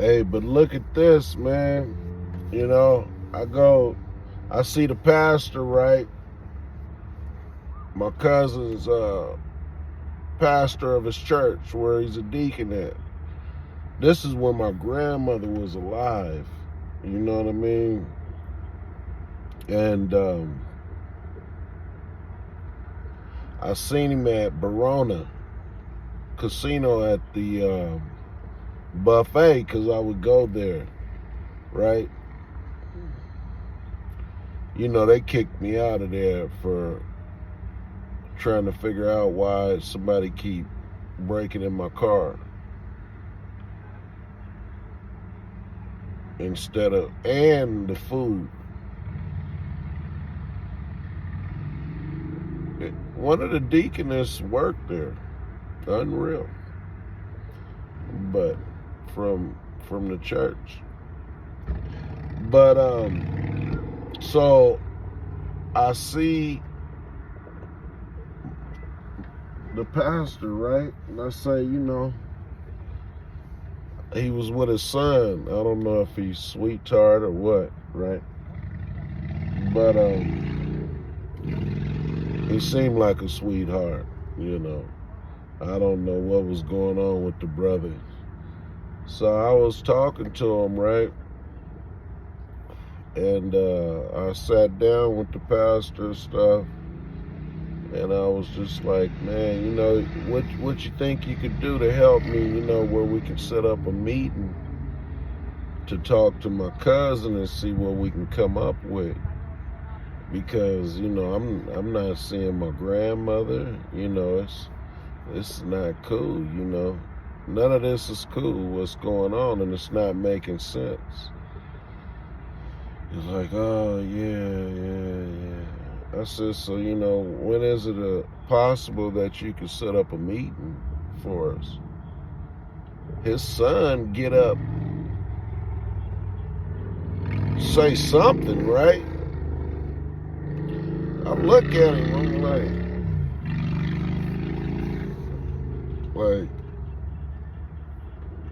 Hey, but look at this, man. I see the pastor, right? My cousin's pastor of his church where he's a deacon at. This is when my grandmother was alive. You know what I mean? And I seen him at Barona Casino at the buffet because I would go there, right? You know, they kicked me out of there for trying to figure out why somebody keep breaking in my car and the food. One of the deaconess worked there. Unreal. But from the church. But so I see the pastor, right? And I say, he was with his son. I don't know if he's sweetheart or what, right? But he seemed like a sweetheart, I don't know what was going on with the brother. So I was talking to him, right? And I sat down with the pastor and stuff. And I was just like, man, what you think you could do to help me, where we can set up a meeting to talk to my cousin and see what we can come up with. Because, I'm not seeing my grandmother, it's not cool, None of this is cool, what's going on, and it's not making sense. It's like, oh, yeah. I said, so, when is it possible that you could set up a meeting for us? His son get up, say something, right? I look at him, I'm like,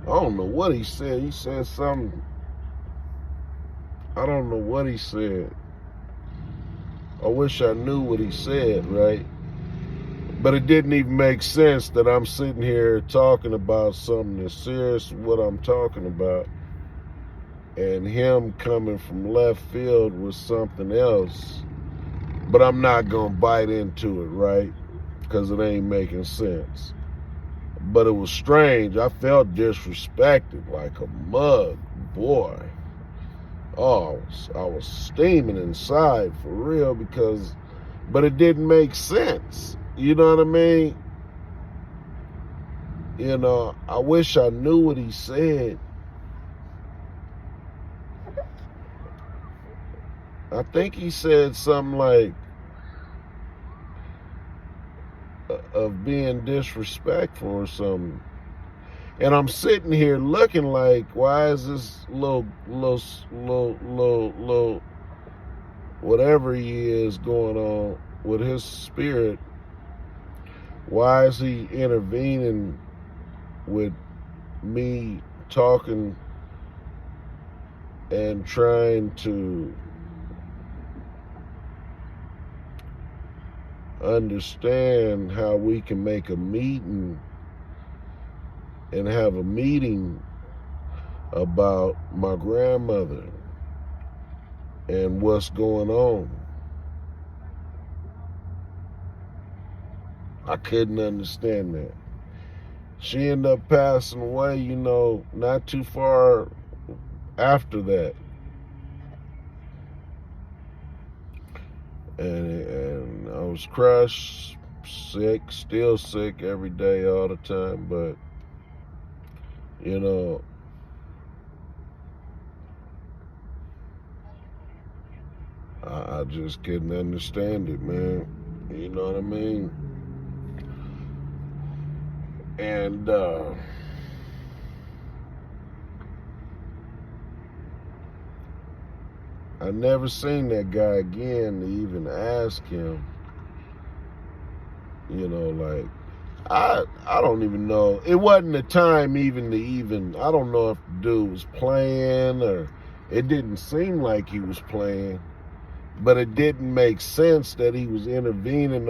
I don't know what he said. He said something. I don't know what he said. I wish I knew what he said, right? But it didn't even make sense that I'm sitting here talking about something that's serious, what I'm talking about, and him coming from left field with something else. But I'm not going to bite into it, right? Because it ain't making sense. But it was strange. I felt disrespected like a mug, boy. Oh, I was steaming inside for real but it didn't make sense. You know what I mean? I wish I knew what he said. I think he said something like of being disrespectful or something. And I'm sitting here looking like, why is this little, whatever he is going on with his spirit, why is he intervening with me talking and trying to understand how we can make a meeting and have a meeting about my grandmother and what's going on. I couldn't understand that. She ended up passing away, not too far after that. And I was crushed, sick, still sick every day, all the time, but I just couldn't understand it, man. You know what I mean? And I never seen that guy again to even ask him, I don't even know. It wasn't the time I don't know if the dude was playing or it didn't seem like he was playing, but it didn't make sense that he was intervening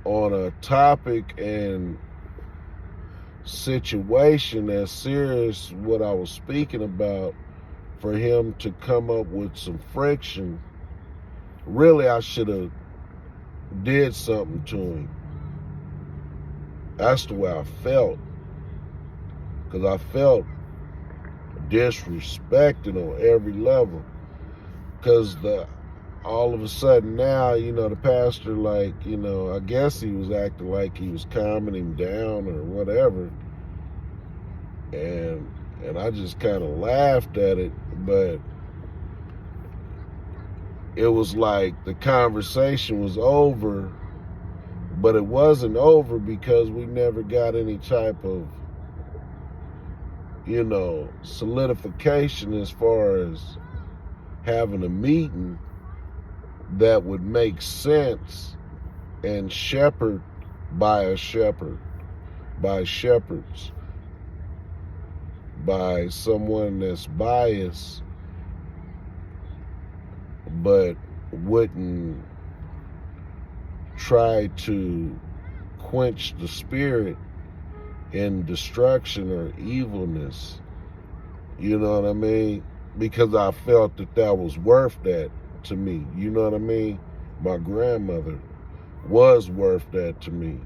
on a topic and situation as serious what I was speaking about, for him to come up with some friction. Really, I should have did something to him. That's the way I felt, because I felt disrespected on every level. Because all of a sudden now, the pastor, like, I guess he was acting like he was calming him down or whatever. And I just kind of laughed at it, but it was like the conversation was over, but it wasn't over because we never got any type of, solidification as far as having a meeting that would make sense and shepherd by shepherds, by someone that's biased but wouldn't try to quench the spirit in destruction or evilness. You know what I mean? Because I felt that was worth that to me. You know what I mean? My grandmother was worth that to me.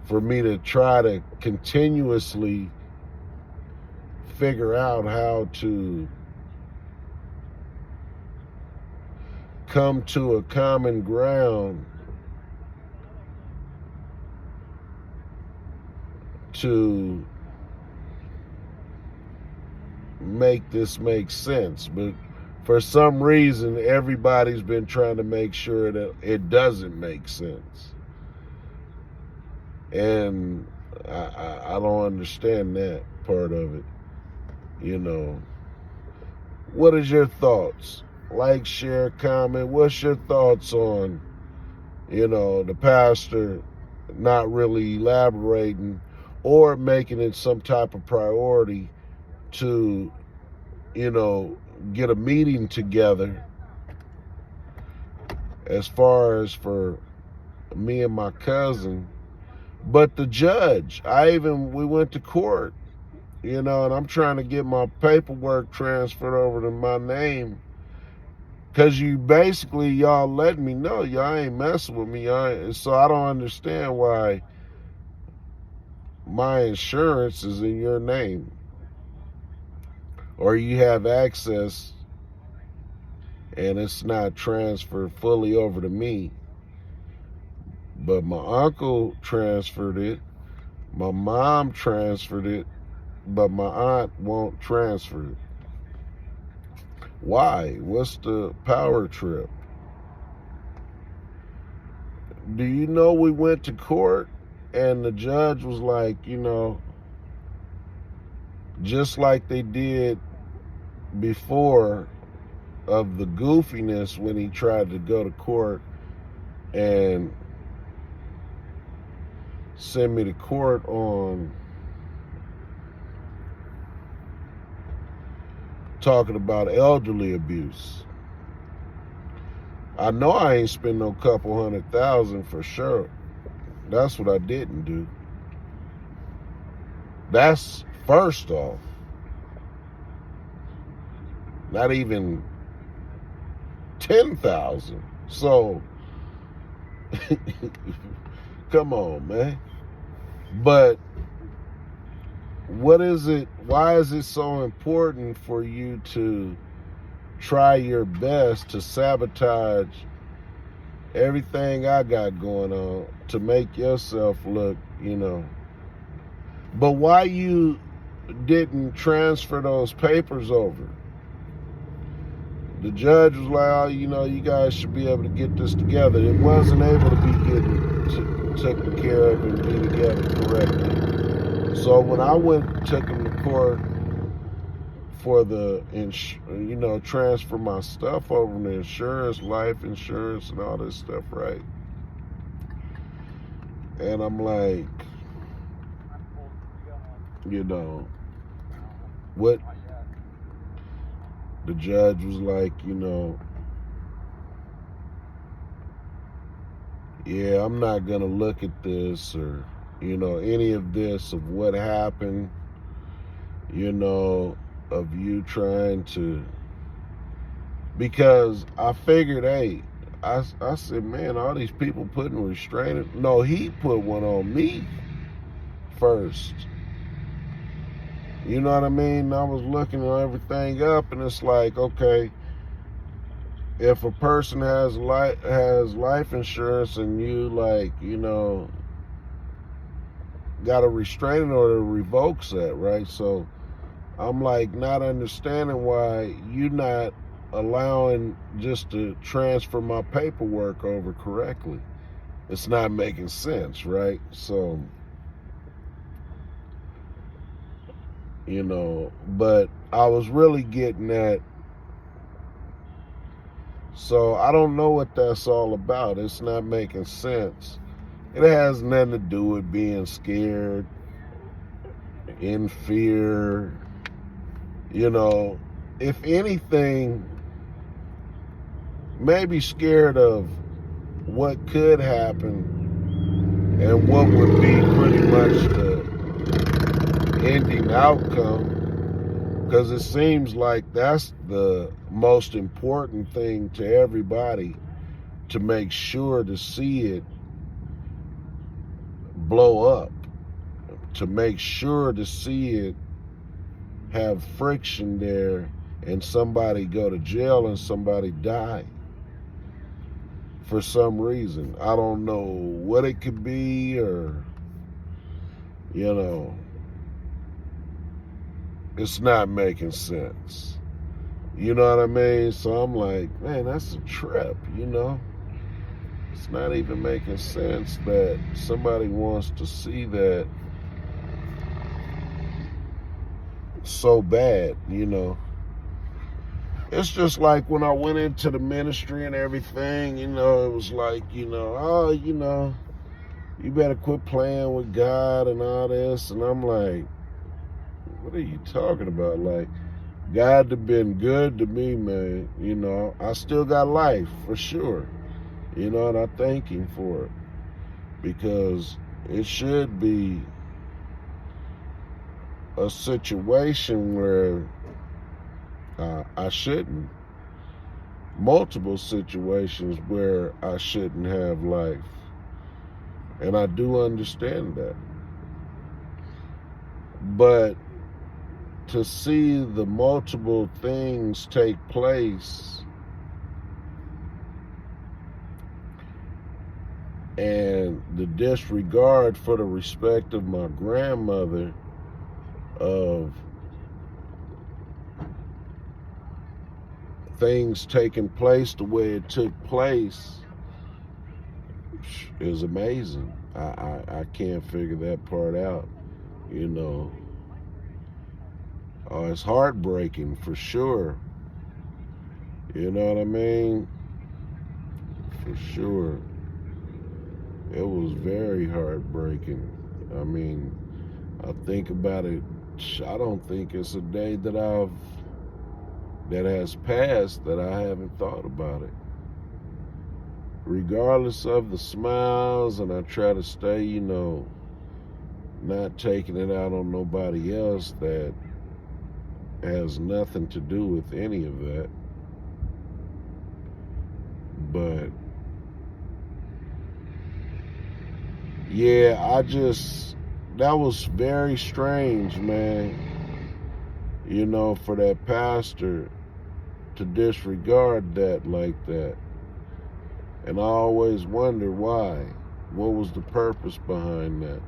For me to try to continuously figure out how to come to a common ground to make this make sense. But for some reason, everybody's been trying to make sure that it doesn't make sense. And I don't understand that part of it. What is your thoughts? Like, share, comment. What's your thoughts on, the pastor not really elaborating or making it some type of priority to, get a meeting together as far as for me and my cousin. But the judge, we went to court, and I'm trying to get my paperwork transferred over to my name. Because y'all letting me know y'all ain't messing with me. So I don't understand why my insurance is in your name. Or you have access and it's not transferred fully over to me. But my uncle transferred it. My mom transferred it. But my aunt won't transfer it. Why? What's the power trip? Do you know we went to court and the judge was like, just like they did before of the goofiness when he tried to go to court and send me to court on talking about elderly abuse. I know I ain't spent no couple $100,000 for sure. That's what I didn't do. That's first off. Not even 10,000. So, come on, man. But what is it? Why is it so important for you to try your best to sabotage everything I got going on to make yourself look, But why you didn't transfer those papers over? The judge was like, you guys should be able to get this together. It wasn't able to be taken care of and be together correctly. So when I took him to court for the, transfer my stuff over, the insurance, life insurance, and all this stuff, right? And I'm like, what? The judge was like, yeah, I'm not going to look at this or, any of this of what happened, of you trying to, because I figured, hey, I said, man, all these people putting restraining. No, he put one on me first. You know what I mean? I was looking everything up, and it's like, okay, if a person has life insurance and you got a restraining order, revokes that, right? So I'm like not understanding why you not allowing just to transfer my paperwork over correctly. It's not making sense, right? So, but I was really getting at, so I don't know what that's all about. It's not making sense. It has nothing to do with being scared, in fear. If anything, maybe scared of what could happen and what would be pretty much the ending outcome. Because it seems like that's the most important thing to everybody, to make sure to see it blow up, to make sure to see it have friction there and somebody go to jail and somebody die for some reason. I don't know what it could be, or, it's not making sense. You know what I mean? So I'm like, man, that's a trip, It's not even making sense that somebody wants to see that so bad, It's just like when I went into the ministry and everything, it was like, oh, you better quit playing with God and all this. And I'm like, what are you talking about? Like, God have been good to me, man. I still got life for sure. And I thank him for it, because it should be a situation where I shouldn't. Multiple situations where I shouldn't have life. And I do understand that. But to see the multiple things take place and the disregard for the respect of my grandmother, of things taking place the way it took place, is amazing. I can't figure that part out, it's heartbreaking for sure. You know what I mean? For sure. It was very heartbreaking. I mean, I think about it. I don't think it's a day that has passed that I haven't thought about it. Regardless of the smiles, and I try to stay, not taking it out on nobody else that has nothing to do with any of that. But yeah, that was very strange, man. For that pastor to disregard that like that. And I always wonder why. What was the purpose behind that?